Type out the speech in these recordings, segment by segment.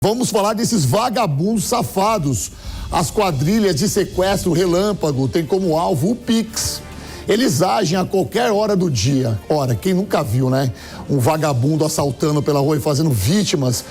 Vamos falar desses vagabundos safados. As quadrilhas de sequestro relâmpago têm como alvo o Pix. Eles agem a qualquer hora do dia. Ora, quem nunca viu, né? Um vagabundo assaltando pela rua e fazendo vítimas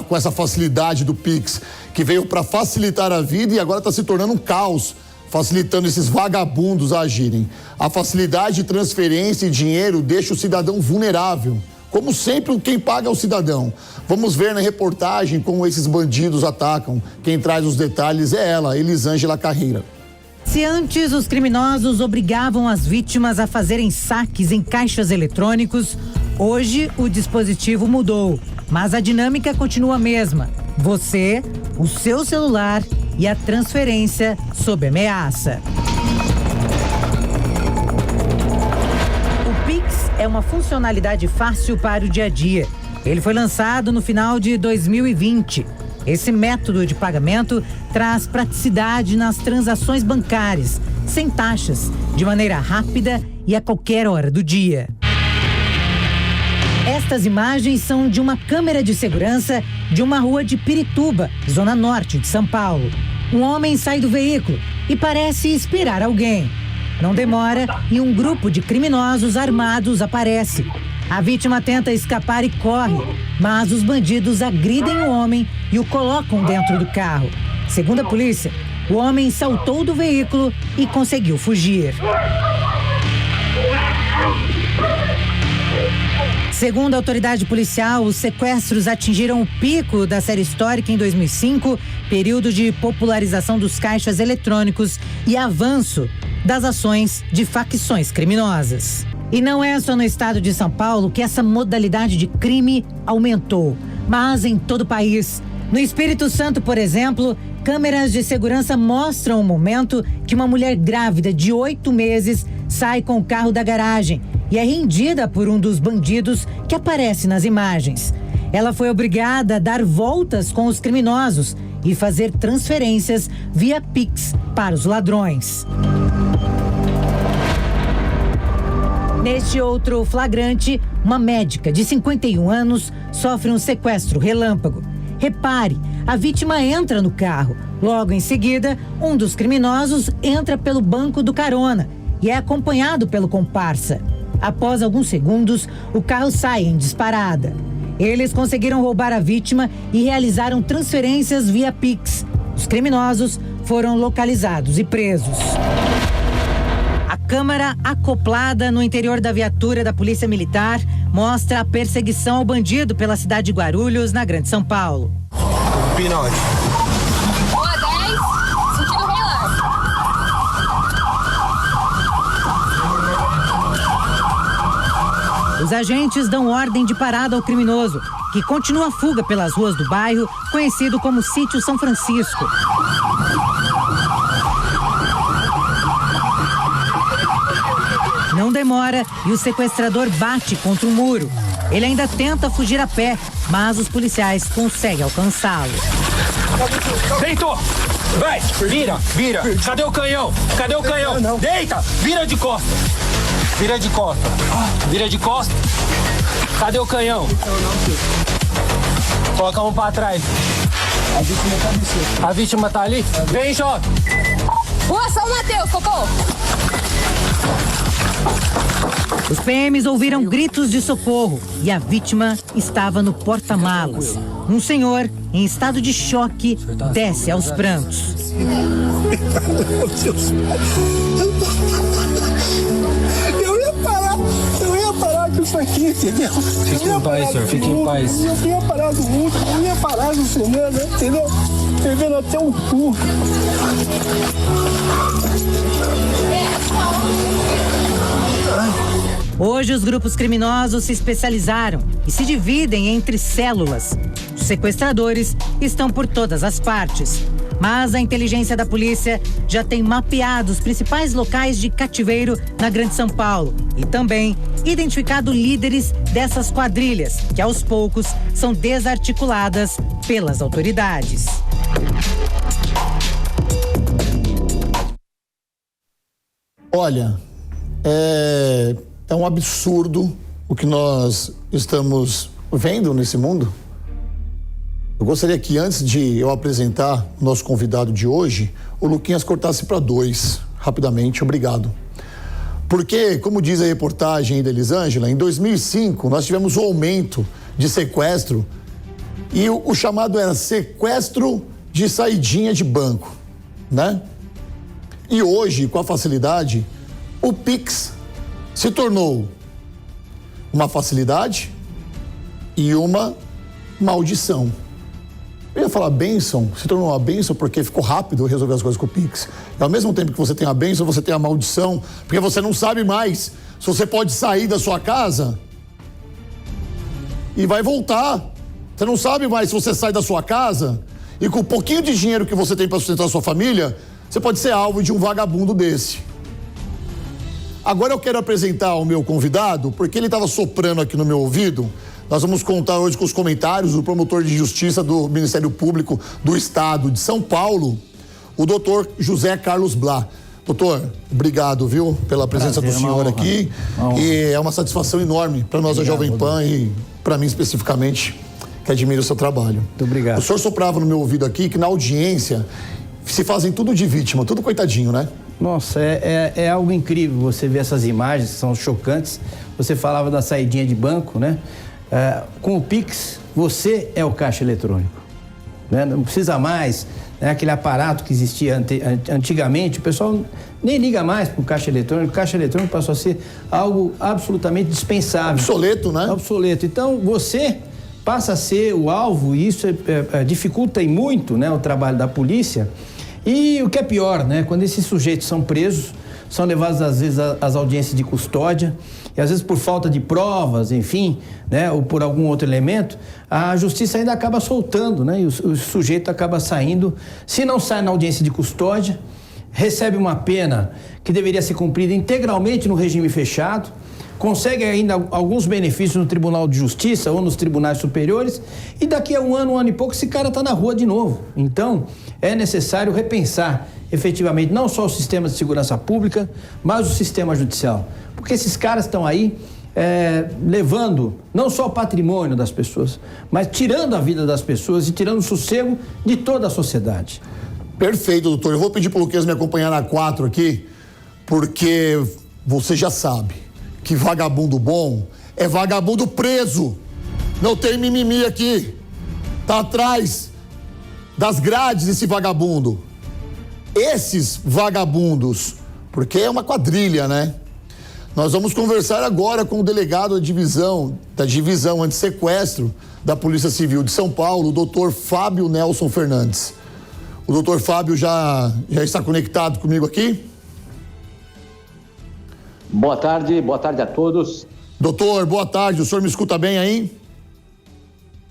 com essa facilidade do Pix, que veio para facilitar a vida e agora está se tornando um caos, facilitando esses vagabundos a agirem. A facilidade de transferência e dinheiro deixa o cidadão vulnerável. Como sempre, quem paga é o cidadão. Vamos ver na reportagem como esses bandidos atacam. Quem traz os detalhes é ela, Elisângela Carreira. Se antes os criminosos obrigavam as vítimas a fazerem saques em caixas eletrônicos, hoje o dispositivo mudou, mas a dinâmica continua a mesma. Você, o seu celular e a transferência sob ameaça. O Pix é uma funcionalidade fácil para o dia a dia. Ele foi lançado no final de 2020. Esse método de pagamento traz praticidade nas transações bancárias, sem taxas, de maneira rápida e a qualquer hora do dia. Estas imagens são de uma câmera de segurança de uma rua de Pirituba, zona norte de São Paulo. Um homem sai do veículo e parece esperar alguém. Não demora e um grupo de criminosos armados aparece. A vítima tenta escapar e corre, mas os bandidos agridem o homem e o colocam dentro do carro. Segundo a polícia, o homem saltou do veículo e conseguiu fugir. Segundo a autoridade policial, os sequestros atingiram o pico da série histórica em 2005, período de popularização dos caixas eletrônicos e avanço das ações de facções criminosas. E não é só no estado de São Paulo que essa modalidade de crime aumentou, mas em todo o país. No Espírito Santo, por exemplo, câmeras de segurança mostram o momento que uma mulher grávida de 8 meses sai com o carro da garagem e é rendida por um dos bandidos que aparece nas imagens. Ela foi obrigada a dar voltas com os criminosos e fazer transferências via Pix para os ladrões. Neste outro flagrante, uma médica de 51 anos sofre um sequestro relâmpago. Repare, a vítima entra no carro. Logo em seguida, um dos criminosos entra pelo banco do carona e é acompanhado pelo comparsa. Após alguns segundos, o carro sai em disparada. Eles conseguiram roubar a vítima e realizaram transferências via Pix. Os criminosos foram localizados e presos. A câmera acoplada no interior da viatura da Polícia Militar mostra a perseguição ao bandido pela cidade de Guarulhos, na Grande São Paulo. Pinote. Rua 10, sentido Relar. Os agentes dão ordem de parada ao criminoso, que continua a fuga pelas ruas do bairro, conhecido como Sítio São Francisco. Não demora e o sequestrador bate contra um muro. Ele ainda tenta fugir a pé, mas os policiais conseguem alcançá-lo. Deitou! Vai! Vira! Cadê o canhão? Não. Deita! Vira de costa! Vira de costa! Cadê o canhão? Coloca a mão pra trás. A vítima tá ali? Vem, jovem! Rua São Mateus, socorro! Os PMs ouviram gritos de socorro e a vítima estava no porta-malas. Um senhor, em estado de choque, desce aos prantos. Meu Deus. Eu ia parar com isso aqui, entendeu? Fique em paz, senhor, fique em paz. Eu ia parar do mundo, eu ia parar do cinema, entendeu? Pegando até o cu. Hoje os grupos criminosos se especializaram e se dividem entre células. Os sequestradores estão por todas as partes, mas a inteligência da polícia já tem mapeado os principais locais de cativeiro na Grande São Paulo e também identificado líderes dessas quadrilhas, que aos poucos são desarticuladas pelas autoridades. Olha, é um absurdo o que nós estamos vendo nesse mundo. Eu gostaria que antes de eu apresentar o nosso convidado de hoje, o Luquinhas cortasse para 2, rapidamente, obrigado. Porque, como diz a reportagem da Elisângela, em 2005 nós tivemos um aumento de sequestro e o chamado era sequestro de saidinha de banco, né? E hoje, com a facilidade, o Pix se tornou uma facilidade e uma maldição. Eu ia falar bênção, se tornou uma bênção porque ficou rápido resolver as coisas com o Pix. E ao mesmo tempo que você tem a bênção, você tem a maldição, porque você não sabe mais se você pode sair da sua casa e vai voltar. Você não sabe mais se você sai da sua casa e com o pouquinho de dinheiro que você tem para sustentar a sua família, você pode ser alvo de um vagabundo desse. Agora eu quero apresentar o meu convidado, porque ele estava soprando aqui no meu ouvido. Nós vamos contar hoje com os comentários do promotor de justiça do Ministério Público do Estado de São Paulo, o doutor José Carlos Blá. Doutor, obrigado, viu, pela presença do senhor aqui. E é uma satisfação enorme para nós da Jovem Pan e para mim especificamente, que admiro o seu trabalho. Muito obrigado. O senhor soprava no meu ouvido aqui que na audiência se fazem tudo de vítima, tudo coitadinho, né? Nossa, é algo incrível você ver essas imagens que são chocantes. Você falava da saidinha de banco, né? Com o Pix, você é o caixa eletrônico, né? Não precisa mais, né? Aquele aparato que existia antigamente, o pessoal nem liga mais para o caixa eletrônico. O caixa eletrônico passou a ser algo absolutamente dispensável. Obsoleto, né? Obsoleto. Então, você passa a ser o alvo e isso dificulta muito, né, o trabalho da polícia. E o que é pior, né, quando esses sujeitos são presos, são levados às vezes às audiências de custódia e às vezes por falta de provas, enfim, né, ou por algum outro elemento, a justiça ainda acaba soltando, né, e o sujeito acaba saindo. Se não sai na audiência de custódia, recebe uma pena que deveria ser cumprida integralmente no regime fechado, consegue ainda alguns benefícios no Tribunal de Justiça ou nos tribunais superiores e daqui a um ano e pouco esse cara está na rua de novo. Então, é necessário repensar efetivamente não só o sistema de segurança pública, mas o sistema judicial. Porque esses caras estão aí levando não só o patrimônio das pessoas, mas tirando a vida das pessoas e tirando o sossego de toda a sociedade. Perfeito, doutor. Eu vou pedir para o Luquinhas me acompanhar na 4 aqui, porque você já sabe que vagabundo bom é vagabundo preso. Não tem mimimi aqui. Tá atrás das grades esse vagabundo. Esses vagabundos, porque é uma quadrilha, né? Nós vamos conversar agora com o delegado da divisão antissequestro da Polícia Civil de São Paulo, o doutor Fábio Nelson Fernandes. O doutor Fábio já está conectado comigo aqui? Boa tarde a todos. Doutor, boa tarde. O senhor me escuta bem aí?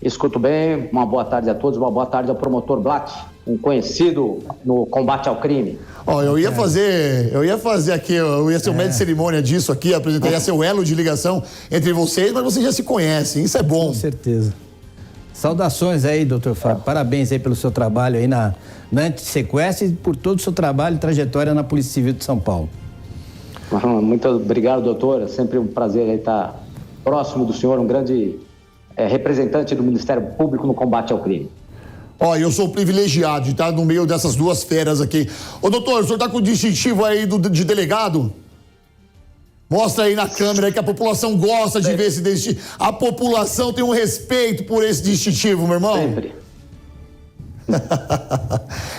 Escuto bem. Uma boa tarde a todos. Uma boa tarde ao promotor Blatt, um conhecido no combate ao crime. Eu ia fazer aqui, eu ia ser o mestre de cerimônia disso aqui, ia ser o elo de ligação entre vocês, mas vocês já se conhecem, isso é bom. Com certeza. Saudações aí, doutor Fábio. Parabéns aí pelo seu trabalho aí na antissequestro e por todo o seu trabalho e trajetória na Polícia Civil de São Paulo. Muito obrigado, doutor. É sempre um prazer aí estar próximo do senhor, um grande representante do Ministério Público no combate ao crime. Eu sou privilegiado de estar no meio dessas duas feras aqui. Ô, doutor, o senhor está com o distintivo aí de delegado? Mostra aí na câmera aí que a população gosta de ver esse distintivo. A população tem um respeito por esse distintivo, meu irmão. Sempre.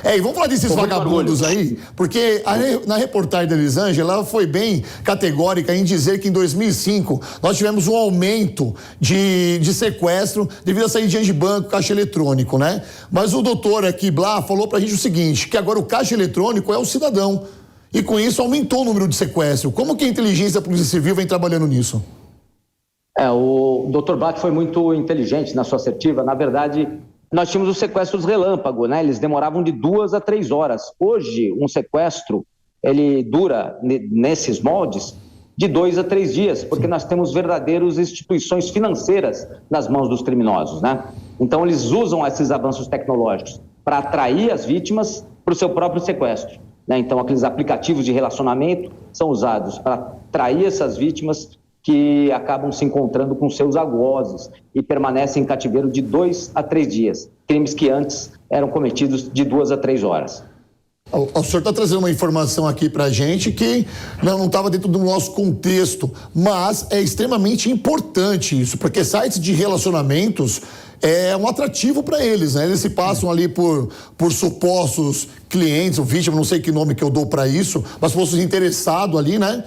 E vamos falar desses vagabundos aí, porque na reportagem da Elisângela, ela foi bem categórica em dizer que em 2005 nós tivemos um aumento de sequestro devido à saída de banco, caixa eletrônico, né? Mas o doutor aqui, Blá, falou pra gente o seguinte, que agora o caixa eletrônico é o cidadão e com isso aumentou o número de sequestro. Como que a inteligência da Polícia Civil vem trabalhando nisso? O doutor Blatt foi muito inteligente na sua assertiva. Na verdade, nós tínhamos os sequestros relâmpago, né? Eles demoravam de 2 a 3 horas. Hoje, um sequestro, ele dura, nesses moldes, de 2 a 3 dias, porque nós temos verdadeiras instituições financeiras nas mãos dos criminosos, né? Então, eles usam esses avanços tecnológicos para atrair as vítimas para o seu próprio sequestro, né? Então, aqueles aplicativos de relacionamento são usados para atrair essas vítimas que acabam se encontrando com seus algozes e permanecem em cativeiro de 2 a 3 dias. Crimes que antes eram cometidos de 2 a 3 horas. O senhor está trazendo uma informação aqui para a gente que não estava dentro do nosso contexto, mas é extremamente importante isso, porque sites de relacionamentos é um atrativo para eles, né? Eles se passam ali por supostos clientes, ou vítima, não sei que nome que eu dou para isso, mas supostos interessados ali, né?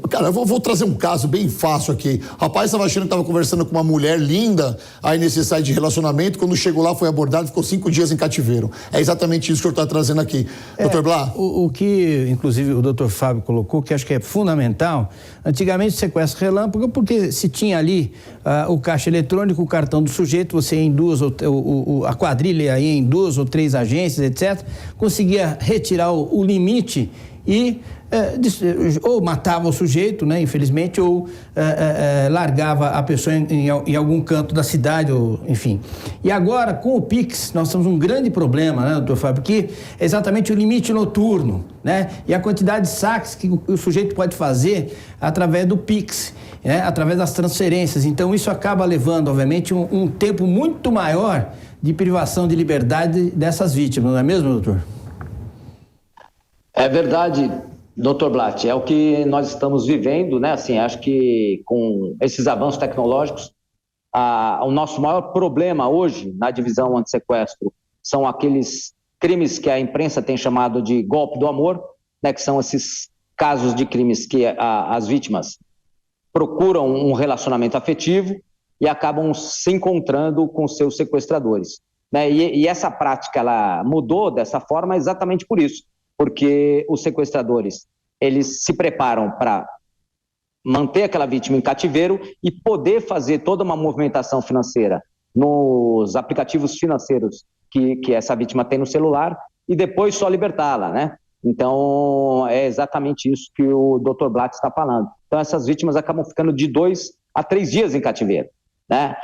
Cara, eu vou trazer um caso bem fácil aqui. O rapaz estava achando que estava conversando com uma mulher linda aí nesse site de relacionamento. Quando chegou lá, foi abordado e ficou 5 dias em cativeiro. É exatamente isso que o senhor está trazendo aqui. Doutor Blá? O que, inclusive, o doutor Fábio colocou, que acho que é fundamental, antigamente o sequestro relâmpago, porque se tinha ali o caixa eletrônico, o cartão do sujeito, você ia em a quadrilha ia em 2 ou 3 agências, etc., conseguia retirar o limite e ou matava o sujeito, né, infelizmente, ou largava a pessoa em algum canto da cidade, ou, enfim. E agora, com o Pix, nós temos um grande problema, né, doutor Fábio, que é exatamente o limite noturno, né, e a quantidade de saques que o sujeito pode fazer através do Pix, né, através das transferências. Então, isso acaba levando, obviamente, um tempo muito maior de privação de liberdade dessas vítimas, não é mesmo, doutor? É verdade, doutor Blatt, é o que nós estamos vivendo, né? Assim, acho que com esses avanços tecnológicos, o nosso maior problema hoje na divisão antissequestro são aqueles crimes que a imprensa tem chamado de golpe do amor, né? Que são esses casos de crimes que as vítimas procuram um relacionamento afetivo e acabam se encontrando com seus sequestradores, né? E essa prática, ela mudou dessa forma exatamente por isso. Porque os sequestradores, eles se preparam para manter aquela vítima em cativeiro e poder fazer toda uma movimentação financeira nos aplicativos financeiros que essa vítima tem no celular e depois só libertá-la, né? Então, é exatamente isso que o Dr. Blatt está falando. Então, essas vítimas acabam ficando de 2 a 3 dias em cativeiro, né?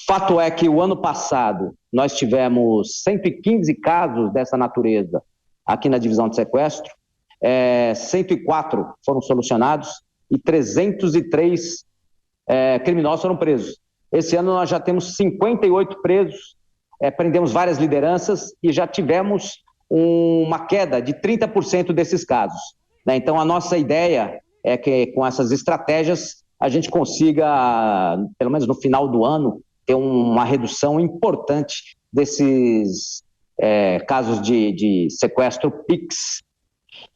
Fato é que o ano passado nós tivemos 115 casos dessa natureza aqui na divisão de sequestro, 104 foram solucionados e 303 criminosos foram presos. Esse ano nós já temos 58 presos, prendemos várias lideranças e já tivemos uma queda de 30% desses casos, né? Então a nossa ideia é que com essas estratégias a gente consiga, pelo menos no final do ano, ter uma redução importante desses casos de sequestro Pix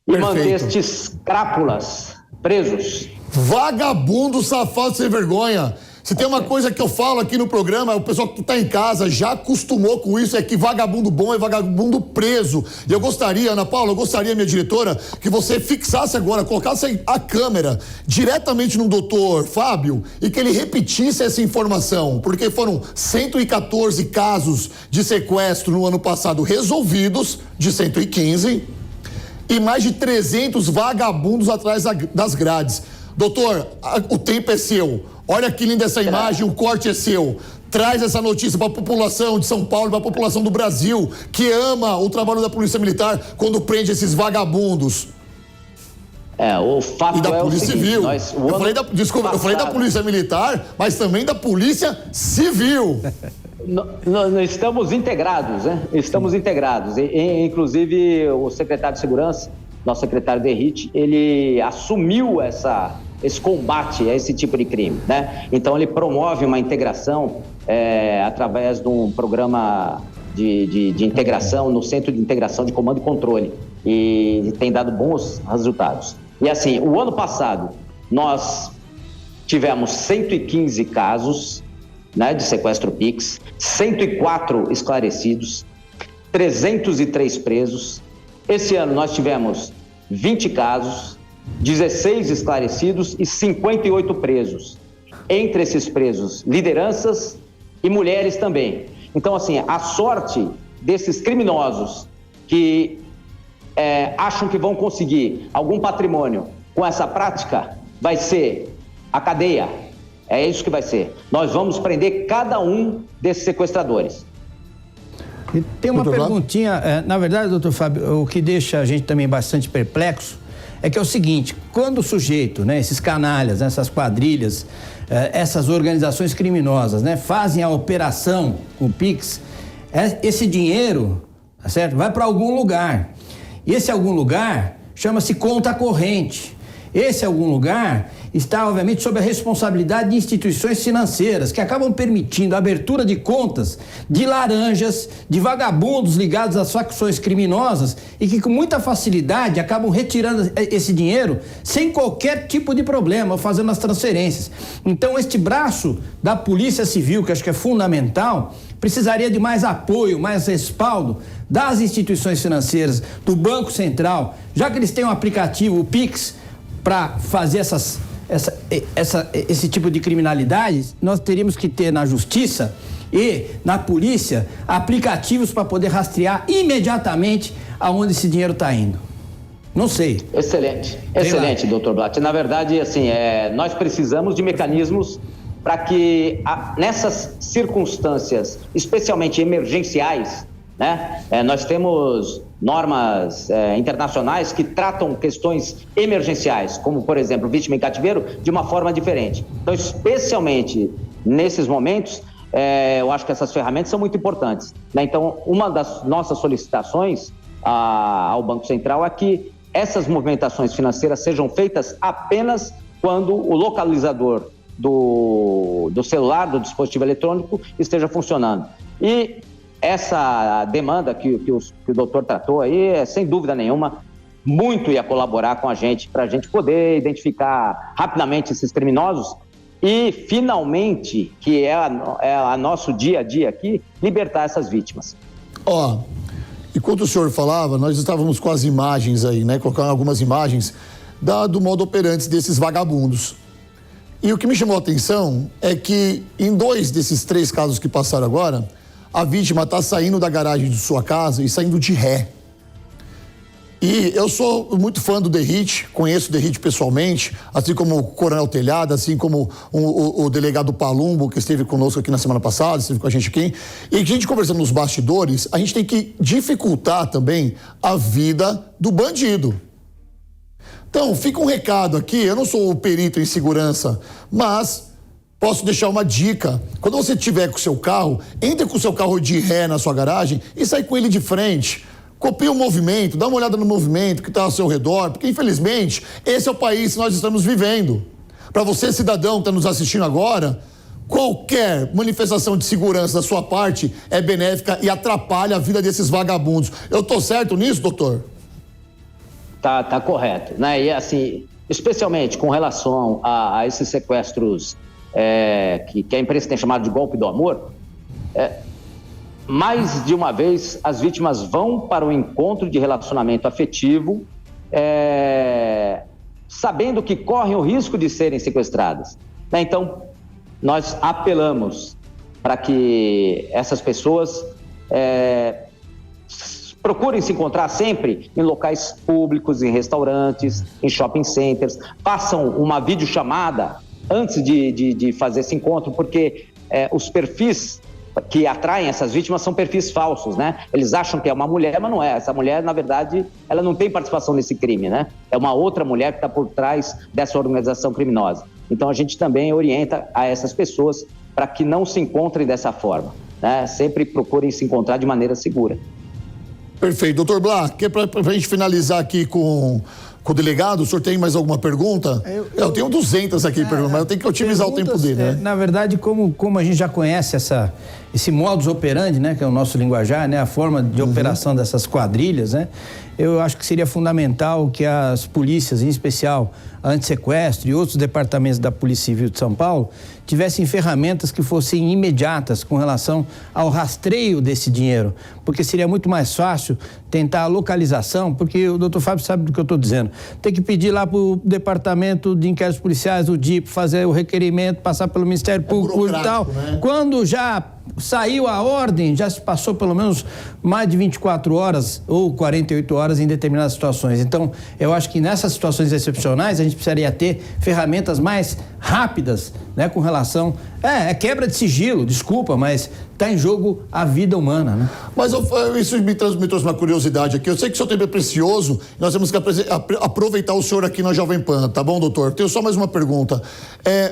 e Perfeito. manter estes crápulas presos. Vagabundo, safado, sem vergonha. Se tem uma coisa que eu falo aqui no programa, o pessoal que está em casa já acostumou com isso, é que vagabundo bom é vagabundo preso. E eu gostaria, Ana Paula, minha diretora, que você fixasse agora, colocasse a câmera diretamente no doutor Fábio e que ele repetisse essa informação, porque foram 114 casos de sequestro no ano passado resolvidos, de 115, e mais de 300 vagabundos atrás das grades. Doutor, o tempo é seu. Olha que linda essa imagem, o corte é seu. Traz essa notícia para a população de São Paulo, para a população do Brasil, que ama o trabalho da Polícia Militar quando prende esses vagabundos. O fato e da é Polícia o seguinte, Civil. Eu falei da Polícia Militar, mas também da Polícia Civil. Nós estamos integrados, né? Estamos integrados. Inclusive, o secretário de Segurança, nosso secretário Derrite, ele assumiu esse combate a esse tipo de crime, né? Então ele promove uma integração através de um programa de integração no Centro de Integração de Comando e Controle e tem dado bons resultados. E assim, o ano passado nós tivemos 115 casos, né, de sequestro Pix, 104 esclarecidos, 303 presos. Esse ano nós tivemos 20 casos, 16 esclarecidos e 58 presos. Entre esses presos, lideranças e mulheres também. Então, assim, a sorte desses criminosos que acham que vão conseguir algum patrimônio com essa prática vai ser a cadeia. É isso que vai ser. Nós vamos prender cada um desses sequestradores. E tem uma Doutor perguntinha, na verdade, doutor Fábio, o que deixa a gente também bastante perplexo é que é o seguinte, quando o sujeito, né, esses canalhas, essas quadrilhas, essas organizações criminosas, né, fazem a operação com o Pix, esse dinheiro, tá certo? Vai para algum lugar. E esse algum lugar chama-se conta corrente. Esse algum lugar está, obviamente, sob a responsabilidade de instituições financeiras que acabam permitindo a abertura de contas de laranjas, de vagabundos ligados às facções criminosas e que com muita facilidade acabam retirando esse dinheiro sem qualquer tipo de problema, fazendo as transferências. Então, este braço da Polícia Civil, que acho que é fundamental, precisaria de mais apoio, mais respaldo das instituições financeiras, do Banco Central, já que eles têm um aplicativo, o Pix, para fazer esse tipo de criminalidade, nós teríamos que ter na justiça e na polícia aplicativos para poder rastrear imediatamente aonde esse dinheiro está indo. Não sei. Excelente, doutor Blatt. Na verdade, assim, nós precisamos de mecanismos para que nessas circunstâncias, especialmente emergenciais, né? Nós temos normas internacionais que tratam questões emergenciais, como, por exemplo, vítima em cativeiro, de uma forma diferente. Então, especialmente nesses momentos, eu acho que essas ferramentas são muito importantes, né? Então, uma das nossas solicitações ao Banco Central é que essas movimentações financeiras sejam feitas apenas quando o localizador do celular, do dispositivo eletrônico, esteja funcionando. E essa demanda que o doutor tratou aí, sem dúvida nenhuma, muito ia colaborar com a gente, para a gente poder identificar rapidamente esses criminosos e, finalmente, que é a nosso dia a dia aqui, libertar essas vítimas. Enquanto o senhor falava, nós estávamos com as imagens aí, né? Colocando algumas imagens do modo operante desses vagabundos. E o que me chamou a atenção é que em 2 desses 3 casos que passaram agora, a vítima está saindo da garagem de sua casa e saindo de ré. E eu sou muito fã do Derrite, conheço o Derrite pessoalmente, assim como o Coronel Telhada, assim como o delegado Palumbo, que esteve conosco aqui na semana passada, esteve com a gente aqui. E a gente conversando nos bastidores, a gente tem que dificultar também a vida do bandido. Então, fica um recado aqui, eu não sou o perito em segurança, mas posso deixar uma dica. Quando você estiver com o seu carro, entre com o seu carro de ré na sua garagem e sai com ele de frente. Copia o movimento, dá uma olhada no movimento que está ao seu redor, porque infelizmente esse é o país que nós estamos vivendo. Para você, cidadão que está nos assistindo agora, qualquer manifestação de segurança da sua parte é benéfica e atrapalha a vida desses vagabundos. Eu estou certo nisso, doutor? Tá correto, né? E assim, especialmente com relação a esses sequestros que a imprensa tem chamado de golpe do amor, mais de uma vez as vítimas vão para o encontro de relacionamento afetivo, sabendo que correm o risco de serem sequestradas, né? Então, nós apelamos para que essas pessoas procurem se encontrar sempre em locais públicos, em restaurantes, em shopping centers, façam uma videochamada antes de fazer esse encontro, porque os perfis que atraem essas vítimas são perfis falsos, né? Eles acham que é uma mulher, mas não é. Essa mulher, na verdade, ela não tem participação nesse crime, né? É uma outra mulher que está por trás dessa organização criminosa. Então, a gente também orienta a essas pessoas para que não se encontrem dessa forma, né? Sempre procurem se encontrar de maneira segura. Perfeito. Doutor Blá, para a gente finalizar aqui com o delegado, o senhor tem mais alguma pergunta? Eu tenho 200 aqui, mas eu tenho que otimizar o tempo dele, né? Na verdade, como a gente já conhece esse modus operandi, né, que é o nosso linguajar, né, a forma de operação dessas quadrilhas, né, eu acho que seria fundamental que as polícias, em especial a Antissequestro e outros departamentos da Polícia Civil de São Paulo, tivessem ferramentas que fossem imediatas com relação ao rastreio desse dinheiro, porque seria muito mais fácil tentar a localização, porque o doutor Fábio sabe do que eu estou dizendo. Tem que pedir lá para o Departamento de Inquéritos Policiais, o DIP, fazer o requerimento, passar pelo Ministério Público e tal. Né? Quando já saiu a ordem, já se passou pelo menos mais de 24 horas ou 48 horas em determinadas situações. Então, eu acho que nessas situações excepcionais a gente precisaria ter ferramentas mais rápidas, né, com relação... É quebra de sigilo, desculpa, mas está em jogo a vida humana, né? Mas isso me trouxe uma curiosidade aqui. Eu sei que o seu tempo é precioso, nós temos que aproveitar o senhor aqui na Jovem Pan, tá bom, doutor? Tenho só mais uma pergunta.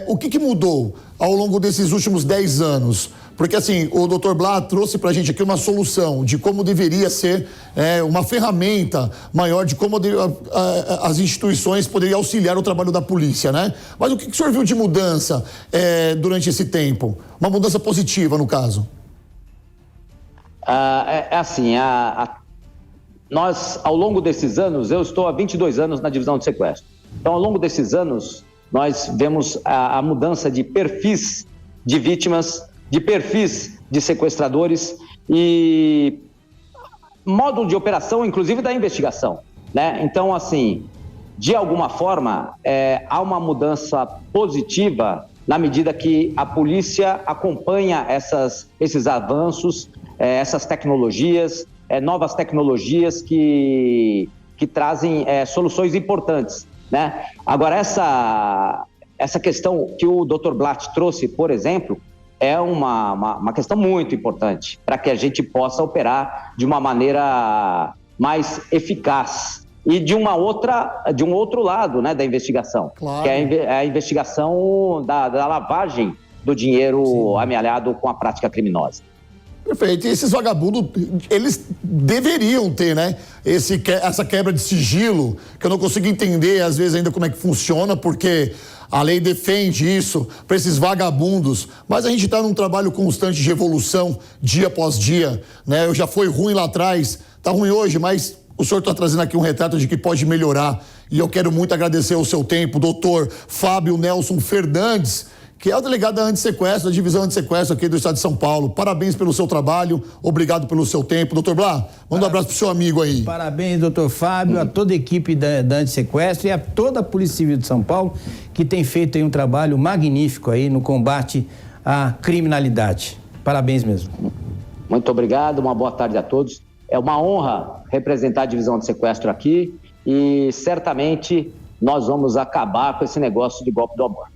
O que mudou ao longo desses últimos 10 anos? Porque, assim, o doutor Blatt trouxe pra gente aqui uma solução de como deveria ser uma ferramenta maior de como as instituições poderiam auxiliar o trabalho da polícia, né? Mas o que o senhor viu de mudança durante esse tempo? Uma mudança positiva, no caso? Nós, ao longo desses anos, eu estou há 22 anos na divisão de sequestro. Então, ao longo desses anos, nós vemos a mudança de perfis de vítimas, de perfis de sequestradores e modo de operação, inclusive da investigação, né? Então, assim, de alguma forma, há uma mudança positiva na medida que a polícia acompanha esses avanços, essas tecnologias, novas tecnologias que trazem soluções importantes, né? Agora, essa questão que o Dr. Blatt trouxe, por exemplo, é uma questão muito importante para que a gente possa operar de uma maneira mais eficaz e de um outro lado, né, da investigação, claro, que é a investigação da lavagem do dinheiro amealhado com a prática criminosa. Perfeito. E esses vagabundos, eles deveriam ter, né? Essa quebra de sigilo, que eu não consigo entender, às vezes, ainda como é que funciona, porque a lei defende isso para esses vagabundos, mas a gente está num trabalho constante de evolução, dia após dia, né? Já foi ruim lá atrás, tá ruim hoje, mas o senhor está trazendo aqui um retrato de que pode melhorar. E eu quero muito agradecer o seu tempo, doutor Fábio Nelson Fernandes, que é o delegado da Antissequestro, da divisão Antissequestro aqui do estado de São Paulo. Parabéns pelo seu trabalho, obrigado pelo seu tempo. Doutor Blatt, manda um abraço pro seu amigo aí. Parabéns, doutor Fábio, a toda a equipe da Antissequestro e a toda a Polícia Civil de São Paulo, que tem feito aí um trabalho magnífico aí no combate à criminalidade. Parabéns mesmo. Muito obrigado, uma boa tarde a todos. É uma honra representar a divisão Antissequestro aqui e certamente nós vamos acabar com esse negócio de golpe do amor.